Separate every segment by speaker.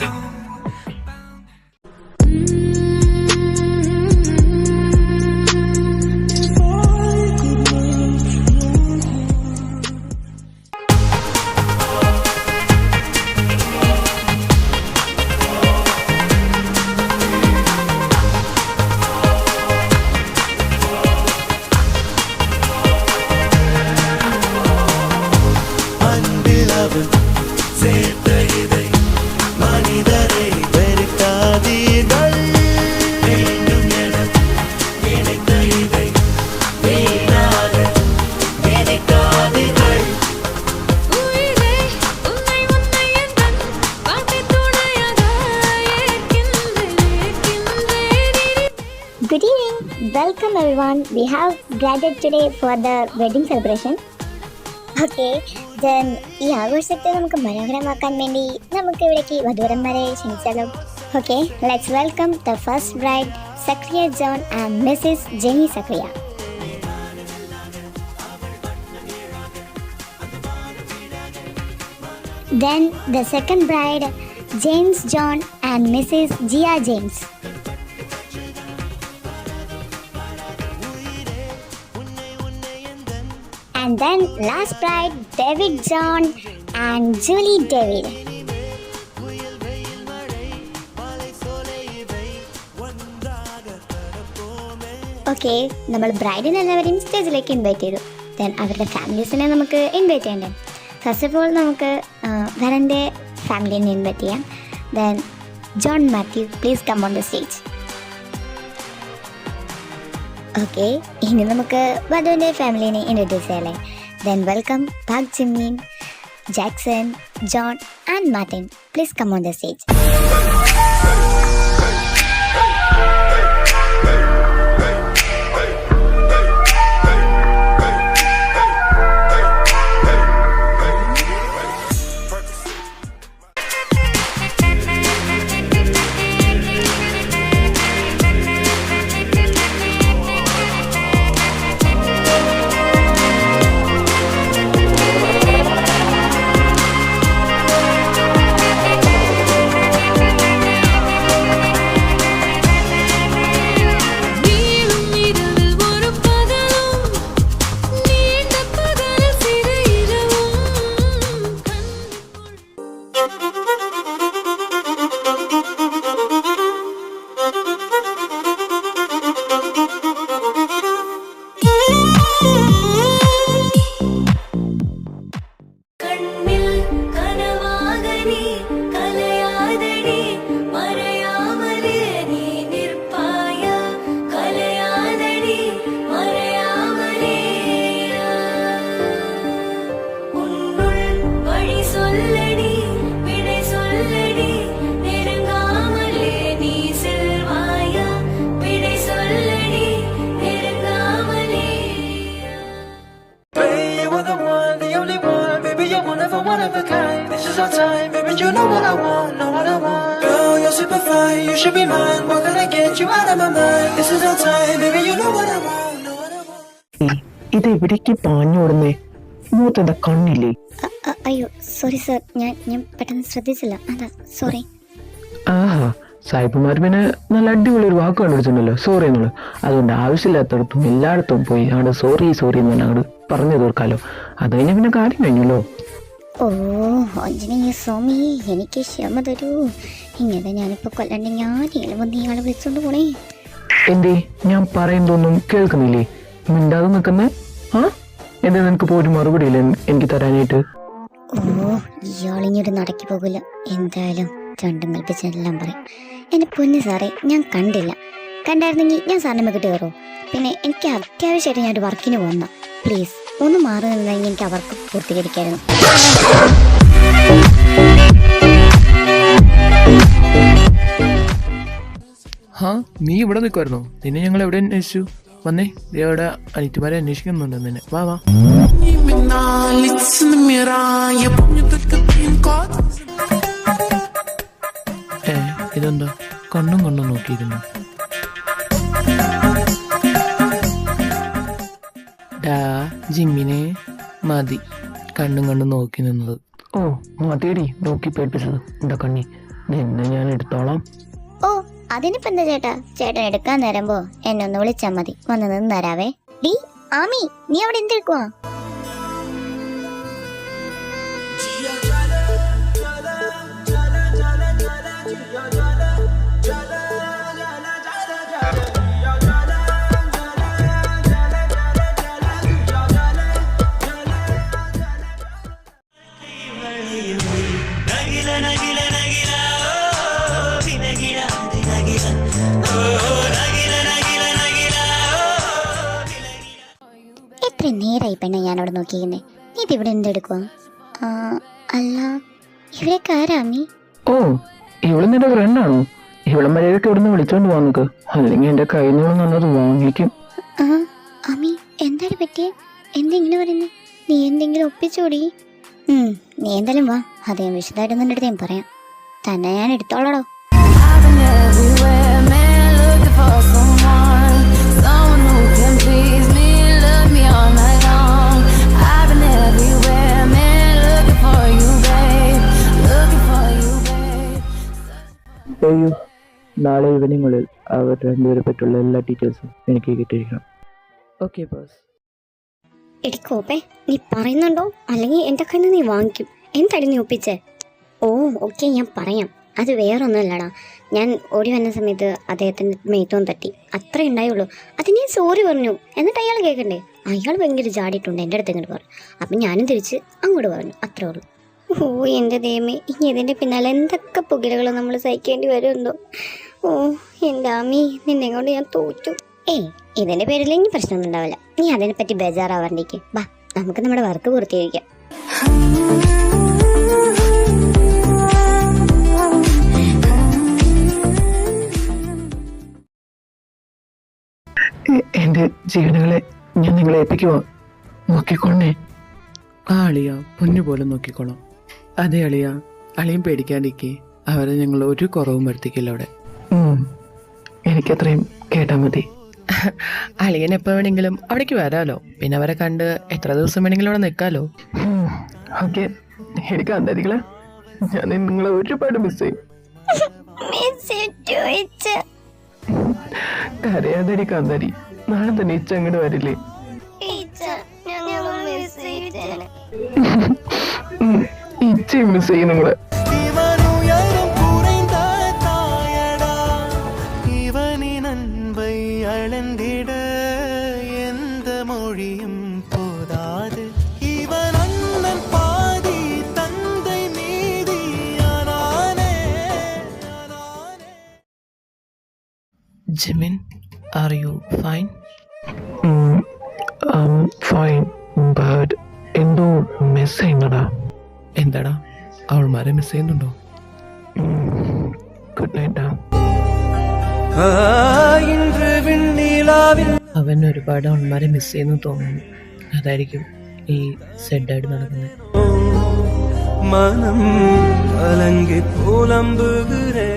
Speaker 1: Good evening. Welcome everyone. We have gathered today for the wedding celebration. Okay, then ഈ ആഘോഷത്തെ നമുക്ക് മനോഹരമാക്കാൻ വേണ്ടി നമുക്ക് ഇവിടേക്ക് വധൂവരന്മാരെ ക്ഷണിച്ചാലോ? Okay, let's welcome the first bride, Sakriya John and Mrs. Jenny Sakriya. Then the second bride, James John and Mrs. Gia James. And then last bride, David John and Julie David. Okay, നമ്മൾ ബ്രൈഡിനെ എല്ലാവരെയും സ്റ്റേജിലേക്ക് invite ചെയ്തു. Then അവരുടെ ഫാമിലീസിനെ നമുക്ക് invite ചെയ്യണ്ടേ. First of all നമുക്ക് വരൻ്റെ ഫാമിലിനെ ഇൻവൈറ്റ് ചെയ്യാം. Then John Mathew, please come on the stage. Okay, ഇനി നമുക്ക് വധുവിൻ്റെ ഫാമിലിനെ ഇൻട്രൊഡ്യൂസ് ചെയ്യാം. ദെൻ വെൽക്കം പാക് ജിമ്മിൻ, Jackson, John and Martin. Please come on the stage.
Speaker 2: You know what I want, know what I want. Girl, you're super fine, you should be mine. What can I get you out of my mind? This is our time, baby, you know what I want, know what I want.
Speaker 3: ഇത് എവിടേക്ക് പാഞ്ഞോടുന്നേ? മൂത്തെന്താ കണ്ണില്ലേ?
Speaker 1: അയ്യോ sorry sir, ഞാൻ പെട്ടെന്ന് ശ്രദ്ധിച്ചില്ല, അതാ sorry.
Speaker 3: ആഹാ, സായിപ്പുമാർ പിന്നെ നല്ല അടിപൊളി ഒരു വാക്ക് കണ്ടുപിടിച്ചിട്ടുണ്ടല്ലോ, സോറി എന്നുള്ളത്. അതുകൊണ്ട് ആവശ്യമില്ലാത്തടത്തും എല്ലായിടത്തും പോയി അവിടെ സോറി സോറി എന്ന് പറഞ്ഞാൽ അങ്ങോട്ട് പറഞ്ഞു തീർക്കാലോ. അത് കഴിഞ്ഞാൽ പിന്നെ കാര്യം കഴിഞ്ഞല്ലോ.
Speaker 1: ഓ ആഞ്ജനേയ സ്വാമി, എനിക്ക് ക്ഷമ തരൂ. ഇങ്ങനെ ഞാനിപ്പോൾ കൊല്ലണ്ടെങ്കിൽ ആരെങ്കിലും വന്ന് ഇയാളെ വിളിച്ചോണ്ട് പോണേ.
Speaker 3: എന്തേ ഞാൻ പറയുന്നതൊന്നും കേൾക്കുന്നില്ലേ? മിണ്ടാതെ നിൽക്കുന്നേ? ആ എന്താ നിനക്ക് പോയിട്ട് മറുപടി ഇല്ല എനിക്ക് തരാനായിട്ട്?
Speaker 1: ഓ ഇയാളിങ്ങോട്ട് നടക്കി പോകില്ല. എന്തായാലും രണ്ടും കൽപ്പിച്ചെല്ലാം പറയും. എൻ്റെ പൊന്നു സാറേ, ഞാൻ കണ്ടില്ല. കണ്ടായിരുന്നെങ്കിൽ ഞാൻ സാറിനെ മെക്കിട്ട് കയറുമോ? പിന്നെ എനിക്ക് അത്യാവശ്യമായിട്ട് ഞാനൊരു വർക്കിന് പോകുന്ന. പ്ലീസ് ഒന്ന് മാറി നിന്നെങ്കിൽ എനിക്ക് അവർക്ക് പൂർത്തീകരിക്കായിരുന്നു.
Speaker 4: ഹാ, നീ ഇവിടെ നിൽക്കുമായിരുന്നോ? നിന്നെ ഞങ്ങൾ എവിടെ അന്വേഷിച്ചു? വന്നേ, ഇവിടെ അനിറ്റുമാരെ അന്വേഷിക്കുന്നുണ്ട് നിന്നെ. വാ വാ. ഇതെന്താ കണ്ണും നോക്കിയിരുന്നു? ഡാ ജിമ്മിനെ മതി കണ്ണും നോക്കി നിന്നത്.
Speaker 3: ഓ മതിയടി നോക്കി പേടിപ്പിച്ചത്. എന്താ കണ്ണി നിന്നെ ഞാൻ എടുത്തോളാം.
Speaker 1: ഓ അതിനിപ്പോ എന്താ ചേട്ടാ, ചേട്ടൻ എടുക്കാൻ നേരമ്പോ എന്നെ ഒന്ന് വിളിച്ചാ മതി, വന്ന് നിന്ന് തരാവേ. ഡി ആമി, നീ അവിടെ എന്തെടുക്കുവാ? എത്ര നേരായി പെണ്ണെ ഞാൻ അവിടെ നോക്കിയിരുന്നേ, നീ ഇതിവിടെ എന്തെടുക്കുവാ? അല്ല ഇവിടേക്ക് ആരാമി?
Speaker 3: ഓ, ഇവള് നിന്റെ ഫ്രണ്ടാണോ? ഇവളെ മര്യാദക്ക് ഇവിടുന്ന് വിളിച്ചോണ്ട് പോവാൻ നോക്ക്, അല്ലെങ്കിൽ എന്റെ കയ്യിൽ നിന്ന് നല്ലത് വാങ്ങിക്കും.
Speaker 1: അമ്മി എന്താണ് പറ്റിയേ? എന്തെങ്കിലും പറയുന്നേ? നീ എന്തെങ്കിലും ഒപ്പിച്ചോടി? നീ എന്തായാലും വാ, അത് ഞാൻ വിശദമായിട്ട് നിന്റെ അടുത്ത് ഞാൻ പറയാം. തന്നെ ഞാൻ എടുത്തോളാടോ.
Speaker 3: അയ്യോ, നാളെ ഈവനിങ്ങുള്ളിൽ അവർ രണ്ടുപേരെ പറ്റുള്ള എല്ലാ ഡീറ്റെയിൽസും എനിക്ക് കിട്ടിയിരിക്കണം. Okay boss.
Speaker 1: എടുക്കോപ്പേ, നീ പറയുന്നുണ്ടോ അല്ലെങ്കിൽ എൻ്റെ കയ്യിൽ നിന്ന് നീ വാങ്ങിക്കും? എന്തായാലും നീ ഒപ്പിച്ചേ? ഓ ഓക്കെ, ഞാൻ പറയാം. അത് വേറൊന്നുമല്ലടാ, ഞാൻ ഓടി വന്ന സമയത്ത് അദ്ദേഹത്തിൻ്റെ മേത്തോൻ തട്ടി, അത്രേ ഉണ്ടായുള്ളൂ. അതിന് ഞാൻ സോറി പറഞ്ഞു, എന്നിട്ട് അയാൾ കേൾക്കണ്ടേ? അയാൾ ഭയങ്കര ചാടിയിട്ടുണ്ട് എൻ്റെ അടുത്ത് ഇങ്ങോട്ട് പറഞ്ഞു. അപ്പം ഞാനും തിരിച്ച് അങ്ങോട്ട് പറഞ്ഞു, അത്രേ ഉള്ളൂ. ഓ എൻ്റെ ദൈവമേ, ഇനി ഇതിൻ്റെ പിന്നാലെ എന്തൊക്കെ പുകിലുകൾ നമ്മൾ സഹിക്കേണ്ടി വരുമെന്തോ. ഓ എൻ്റെ അമ്മി, നിന്നെ കൊണ്ട് ഞാൻ തോറ്റു. ഏയ് ഇതിൻ്റെ പേരിൽ ഇനി പ്രശ്നമൊന്നും ഉണ്ടാവില്ല, നീ അതിനെപ്പറ്റി ബേജാറാവാണ്ടിരിക്കും. വാ, നമുക്ക് നമ്മുടെ വർക്ക് പൂർത്തീകരിക്കാം.
Speaker 3: എന്റെ ജീവനുകളെ ഞാൻ നിങ്ങളെ ഏൽപ്പിക്കുവാ, നോക്കിക്കൊണ്ടേ.
Speaker 4: ആ അളിയ പൊന്നു പോലെ നോക്കിക്കോളാം. അതെ അളിയ, അളിയും പേടിക്കാണ്ടിരിക്കേ, അവരെ ഞങ്ങൾ ഒരു കുറവും വരുത്തിക്കില്ല അവിടെ.
Speaker 3: എനിക്കത്രയും കേട്ടാ മതി.
Speaker 4: അളിയൻ എപ്പോൾ വേണമെങ്കിലും അവിടേക്ക് വരാലോ, പിന്നെ അവരെ കണ്ട് എത്ര ദിവസം വേണമെങ്കിലും അവിടെ നിൽക്കാലോ.
Speaker 3: ഓക്കെ, എനിക്ക് അന്തരികളെ, ഞാൻ നിങ്ങളെ ഒരുപാട് മിസ് ചെയ്യും. കരയാതരി കാന്താരി, നാളെ തന്നെ ഇച്ച അങ്ങോട്ട് വരില്ലേ? ഇച്ചയും മിസ് ചെയ്യും നിങ്ങളെ.
Speaker 4: Jimin, are you fine?
Speaker 3: Fine, but എന്തോ മിസ് ചെയ്യുന്നടാ.
Speaker 4: എന്താടാ, അവൾമാരെ മിസ് ചെയ്യുന്നുണ്ടോ?
Speaker 3: Good night.
Speaker 4: അവൻ ഒരുപാട് അവൾമാരെ മിസ് ചെയ്യുന്നു തോന്നുന്നു, അതായിരിക്കും ഈ സെഡായിട്ട് നടക്കുന്നത്.
Speaker 2: മനം കലങ്കി പുലമ്പുകിറേ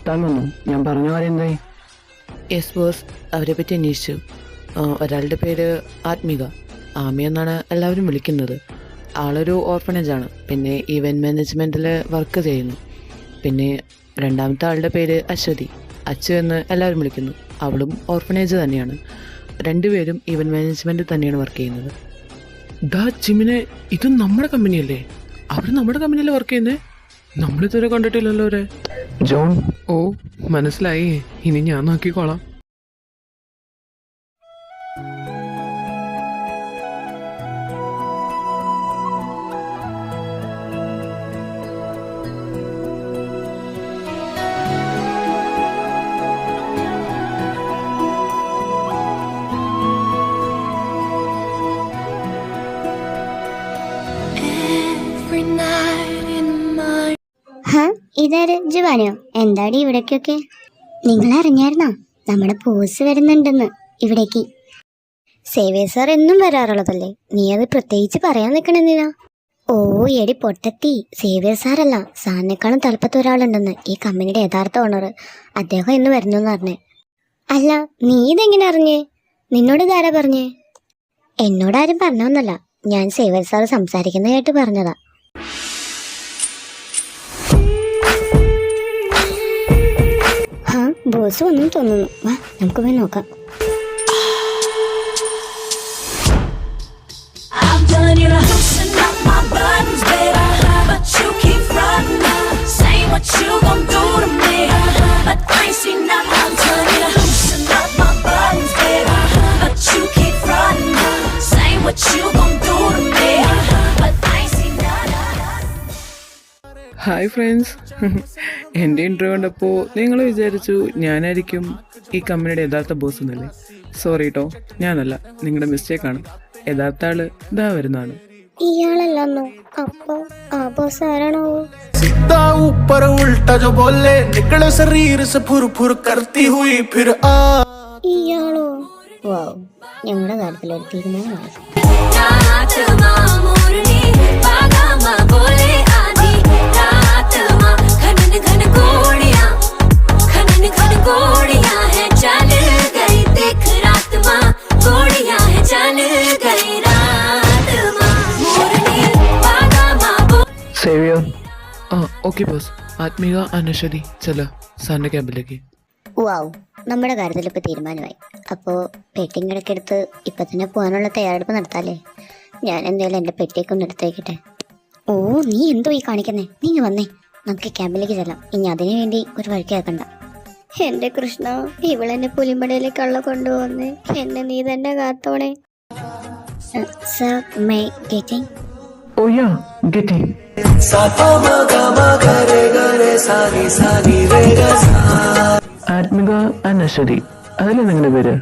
Speaker 3: താങ്ങുന്നു. ഞാൻ പറഞ്ഞ കാര്യം എന്തായി?
Speaker 4: യെസ് ബോസ്, അവരെ പറ്റി അന്വേഷിച്ചു. ഒരാളുടെ പേര് ആത്മിക, ആമി എന്നാണ് എല്ലാവരും വിളിക്കുന്നത്. ആളൊരു ഓർഫനേജാണ്, പിന്നെ ഈവൻറ്റ് മാനേജ്മെൻറ്റിൽ വർക്ക് ചെയ്യുന്നു. പിന്നെ രണ്ടാമത്തെ ആളുടെ പേര് അശ്വതി, അച്ചു എന്ന് എല്ലാവരും വിളിക്കുന്നു. അവളും ഓർഫനേജ് തന്നെയാണ്. രണ്ടുപേരും ഈവൻറ്റ് മാനേജ്മെൻറ്റിൽ തന്നെയാണ് വർക്ക് ചെയ്യുന്നത്.
Speaker 5: ദാ ജിമിനെ, ഇത് നമ്മുടെ കമ്പനിയല്ലേ? അവർ നമ്മുടെ കമ്പനിയിൽ വർക്ക് ചെയ്യുന്നേ? നമ്മളിതുവരെ കണ്ടിട്ടില്ലല്ലോ അവരെ.
Speaker 3: ജോൺ.
Speaker 5: ഓ മനസ്സിലായി, ഇനി ഞാൻ നോക്കിക്കോളാം.
Speaker 1: ഇതാര്, ജുവാനോ? എന്താടി ഇവിടേക്കൊക്കെ? നിങ്ങൾ അറിഞ്ഞായിരുന്നോ നമ്മുടെ പോസ് വരുന്നുണ്ടെന്ന് ഇവിടേക്ക്? സേവിയർ സാർ എന്നും വരാറുള്ളതല്ലേ, നീ അത് പ്രത്യേകിച്ച് പറയാൻ നിൽക്കണെന്തിനാ? ഓ എടി പൊട്ടത്തി, സേവിയർ സാറല്ല, സാറിനേക്കാളും തലപ്പത്ത് ഒരാളുണ്ടെന്ന്, ഈ കമ്പനിയുടെ യഥാർത്ഥ ഓണർ. അദ്ദേഹം ഇന്ന് വരുന്നു എന്ന് പറഞ്ഞേ. അല്ല, നീ ഇതെങ്ങനെ അറിഞ്ഞേ? നിന്നോട് ഇതാരാ പറഞ്ഞേ? എന്നോടാരും പറഞ്ഞൊന്നല്ല, ഞാൻ സേവിയർ സാർ സംസാരിക്കുന്ന കേട്ട് പറഞ്ഞതാ. ആ ബോസ് ഒന്നും തോന്നുന്നു, വാ നമുക്ക് പോയി നോക്കാം.
Speaker 6: done you to loosen up my buttons, baby, but you keep frontin', saying what you gon' do to me, but I ain't seen nothing. I'm done you to loosen up my buttons, baby, but you keep frontin', saying what you gon' do to me, but I ain't seen nothing.
Speaker 5: Hi friends, എൻ്റെ interview കണ്ടപ്പോൾ നിങ്ങൾ വിചാരിച്ചു ഞാനായിരിക്കും ഈ കമ്പനിയുടെ യഥാർത്ഥ boss എന്നല്ലേ? Sorry കേട്ടോ, ഞാനല്ല, നിങ്ങളുടെ മിസ്റ്റേക്കാണ്. യഥാർത്ഥ ആള് ഇതാ വരുന്നതാണ്.
Speaker 1: ഇയാളല്ലോ അപ്പൊ ആ ബോസ് ആരാണോ?
Speaker 2: सीधा ऊपर उल्टा जो बोले निकले शरीर से फुर फुर करती हुई फिर आ
Speaker 1: ഇയാളോ? വാവ്, ഞങ്ങളുടെ കാര്യത്തിൽ ഒരു തീരുമാനമായി.
Speaker 6: रात मां मोरनी बागा मां बोले आधी रात मां घन घन गोड़ियां है चल गई देख रात मां गोड़ियां है चल गई रात मां मोरनी बागा मां
Speaker 3: സേവിയർ,
Speaker 5: ആ ഓക്കെ ബോസ്. ആത്മിക, അനശ്വതി, ചെല സാറിൻ്റെ ക്യാബിലേക്ക്.
Speaker 1: വാവ്, നമ്മുടെ കാര്യത്തിൽ ഇപ്പൊ തീരുമാനമായി. അപ്പോ പെട്ടിങ് ഇടയ്ക്കെടുത്ത് ഇപ്പൊ തന്നെ പോകാനുള്ള തയ്യാറെടുപ്പ് നടത്താല്ലേ? ഞാൻ എന്തായാലും എന്റെ പെട്ടിയൊക്കെ ഒന്ന് എടുത്തേക്കട്ടെ. ഓ നീ എന്തോ ഈ കാണിക്കുന്നേ? നീ വന്നേ, നമുക്ക് ക്യാമ്പിലേക്ക് ചെല്ലാം. ഇനി അതിനു വേണ്ടി ഒരു വഴിക്ക് കേൾക്കണ്ട. എന്റെ കൃഷ്ണ, ഇവളെന്നെ പുലിമടയിലേക്ക് കള്ള കൊണ്ടുപോകുന്നേ, എന്നെ നീ തന്നെ കാത്തോണേ. Sir, my getting?
Speaker 3: Oh yeah, get in. Athmika, Anaswathi, അതല്ലേ നിങ്ങളുടെ പേര്?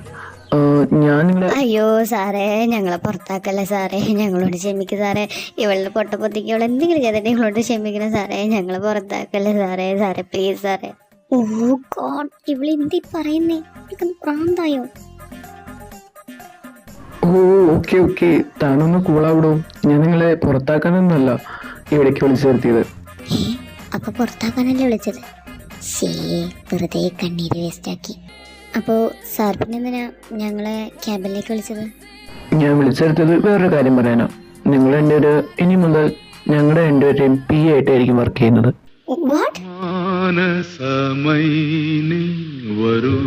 Speaker 3: ഞാൻ നിങ്ങളെ
Speaker 1: അയ്യോ സാറേ, ഞങ്ങളെ പുറത്താക്കല്ലേ സാറേ, ഞങ്ങളോട് ക്ഷമിക്കും സാറേ. ഇവളുടെ പൊട്ടപ്പൊത്തിക്ക് ഇവൾ എന്തെങ്കിലും ചെയ്തിട്ട് ഞങ്ങളോട് ക്ഷമിക്കണം സാറേ, ഞങ്ങളെ പുറത്താക്കല്ലേ സാറേ. സാറേ പ്ലീസ് സാറേ. ഓ ഗോഡ്, ഇവൾ എന്തി പറയുന്നേ? ഇവൾക്കൊന്ന് പ്രാന്തായോ?
Speaker 3: ഓ ഓക്കെ ഓക്കെ, താനൊന്ന് കൂളാവിടോ. ഞാൻ നിങ്ങളെ പുറത്താക്കാനൊന്നുമല്ല ഇവിടേക്ക് വിളിച്ചു നിർത്തിയത്.
Speaker 1: അപ്പൊ പുറത്താക്കാനല്ലേ വിളിച്ചത്? ശേ, വെറുതെ കണ്ണീര് വേസ്റ്റാക്കി. അപ്പോൾ സാർ പിന്നെ എന്തിനാ ഞങ്ങളെ ക്യാബിനിലേക്ക് വിളിച്ചത്?
Speaker 3: ഞാൻ വിളിച്ചെടുത്തത് വേറൊരു കാര്യം പറയാനാ. നിങ്ങൾ എൻ്റെ ഒരു ഇനി മുതൽ ഞങ്ങളുടെ രണ്ടുപേരെയും പി ആയിട്ടായിരിക്കും വർക്ക് ചെയ്യുന്നത്.
Speaker 1: വാട്ട്?
Speaker 7: മാനസമൈനി വരൂ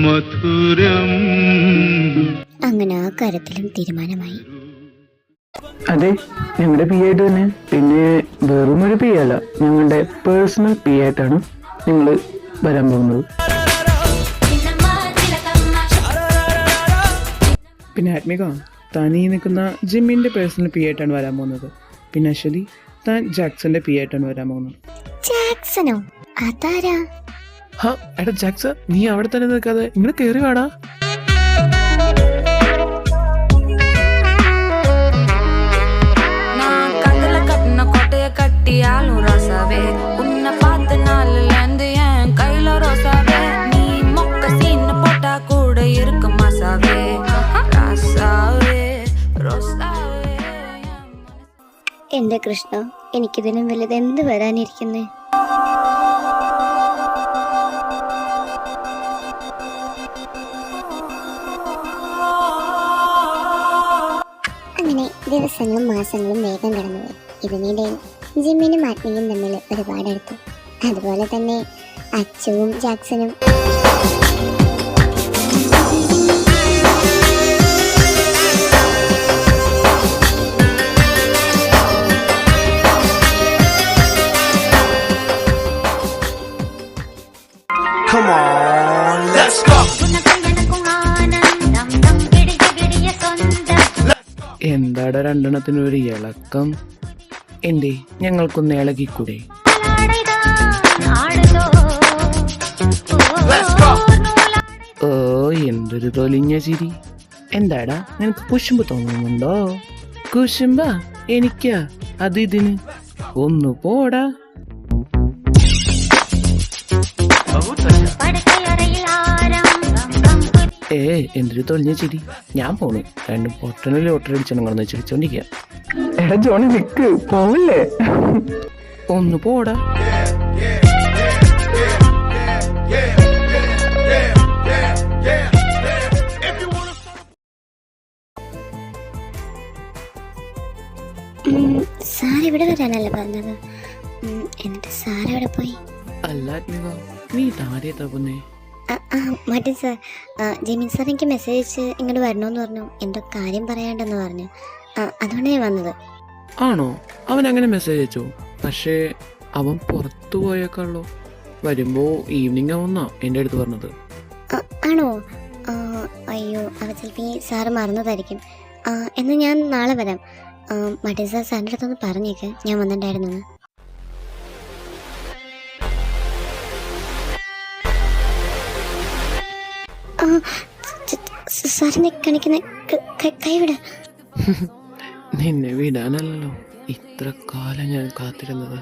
Speaker 7: മധുരം.
Speaker 1: അങ്ങനെ ആ കാര്യത്തിലും തീരുമാനമായി.
Speaker 3: അതെ, ഞങ്ങളുടെ പി ആയിട്ട് തന്നെ. പിന്നെ വെറും ഒരു പി അല്ല, ഞങ്ങളുടെ പേഴ്സണൽ പി ആയിട്ടാണ് നിങ്ങൾ വരാൻ പോകുന്നത്.
Speaker 5: പിന്നെ ആത്മിക, താൻ ഈ നിൽക്കുന്ന ജിമ്മിൻ്റെ പേഴ്സണൽ പി ആയിട്ടാണ് വരാൻ പോകുന്നത്. പിന്നെ അശ്വതി, താൻ ജാക്സന്റെ പി ആയിട്ടാണ് വരാൻ പോകുന്നത്.
Speaker 1: ജാക്സനോ? അതാരാ?
Speaker 5: ഹാ എടാ ജാക്സ, നീ അവിടെ തന്നെ നിൽക്കാതെ ഇങ്ങനെ കയറി വാടാ.
Speaker 6: கட்டியாலும் ரோசாவே உன்னை பார்த்த நாள்ல இருந்து என் கையில ரோசாவே நீ மொக்க சீன்னு போட்டா கூட இருக்கு மசாவே ராசாவே ரோசாவே.
Speaker 1: എന്റെ കൃഷ്ണ, എനിക്കിതിനും വലുത് എന്ത് വരാനിരിക്കുന്നേ? അങ്ങനെ ദിവസങ്ങളും മാസങ്ങളും വേഗം കടന്നുപോയി. ഇതിനിടയിൽ ജിമ്മിനും ആത്മീയും തമ്മിൽ ഒരുപാടെടുത്തു. അതുപോലെ തന്നെ അച്ചുവും ജാക്സനും.
Speaker 2: Come on, let's go.
Speaker 5: എന്താടാ രണ്ടെണ്ണത്തിനും ഒരു ഇളക്കം? എന്തേ ഞങ്ങൾക്കൊന്ന് ഇളകിക്കൂടെ? ഓ എന്തൊരു തൊലിഞ്ഞ ചിരി. എന്താടാ നിനക്ക് കുശുമ്പ് തോന്നുന്നുണ്ടോ? കുശുമ്പ എനിക്കാ? അത് ഇതിന് ഒന്ന് പോടാ.
Speaker 4: എന്തൊരു തൊഴിഞ്ഞ ചിരി. ഞാൻ പോണു. രണ്ടും പൊട്ടനിൽ ലോട്ടറി അടിച്ചോണ്ടെന്ന് ചിരിച്ചോണ്ടിരിക്കുക.
Speaker 3: എടാ ജോണി നിക്ക്, പോവല്ലേ?
Speaker 4: ഒന്ന് പോടാ.
Speaker 1: സാർ ഇവിടെ വരാനല്ലേ പറഞ്ഞത്? എന്നിട്ട് സാർ എവിടെ പോയി?
Speaker 4: അല്ല ആത്മിക, നീ താരെത്താ പൊന്നേ?
Speaker 1: മറ്റേ സാർ, ജമീൻ സാർ എനിക്ക് മെസ്സേജ് അയച്ച് ഇങ്ങോട്ട് വരണമെന്ന് പറഞ്ഞു. എന്തോ കാര്യം പറയാണ്ടെന്ന് പറഞ്ഞു. അതുകൊണ്ടാണ് ഞാൻ വന്നത്.
Speaker 4: ആണോ? അവൻ അങ്ങനെ മെസ്സേജ് അയച്ചോ? പക്ഷേ അവൻ പുറത്തു പോയേക്കാളോ. വരുമ്പോ ഈവനിങ് ആവുന്നാ എൻ്റെ അടുത്ത് പറഞ്ഞത്.
Speaker 1: ആണോ? അയ്യോ, അവ ചിലപ്പോൾ ഈ സാറ് മറന്നതായിരിക്കും. എന്നാൽ ഞാൻ നാളെ വരാം. മറ്റേ സാർ സാറിൻ്റെ അടുത്തൊന്ന് പറഞ്ഞേക്ക് ഞാൻ വന്നിട്ടുണ്ടായിരുന്നു. സാറിനെ കാണിക്കുന്ന കൈവിട.
Speaker 4: നിന്നെ വിടാനല്ലോ ഇത്ര കാലം ഞാൻ കാത്തിരുന്നത്.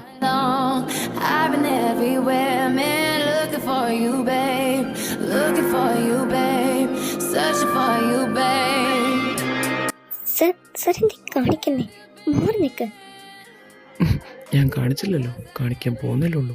Speaker 6: I've been everywhere, man, looking for you, babe. Looking for you, babe. Searching for you, babe.
Speaker 1: Sir എന്തി കാണിക്കുന്നേ? മോറി നിൽക്ക്.
Speaker 4: ഞാൻ കാണിച്ചില്ലല്ലോ, കാണിക്കാൻ പോകുന്നില്ലുള്ളൂ.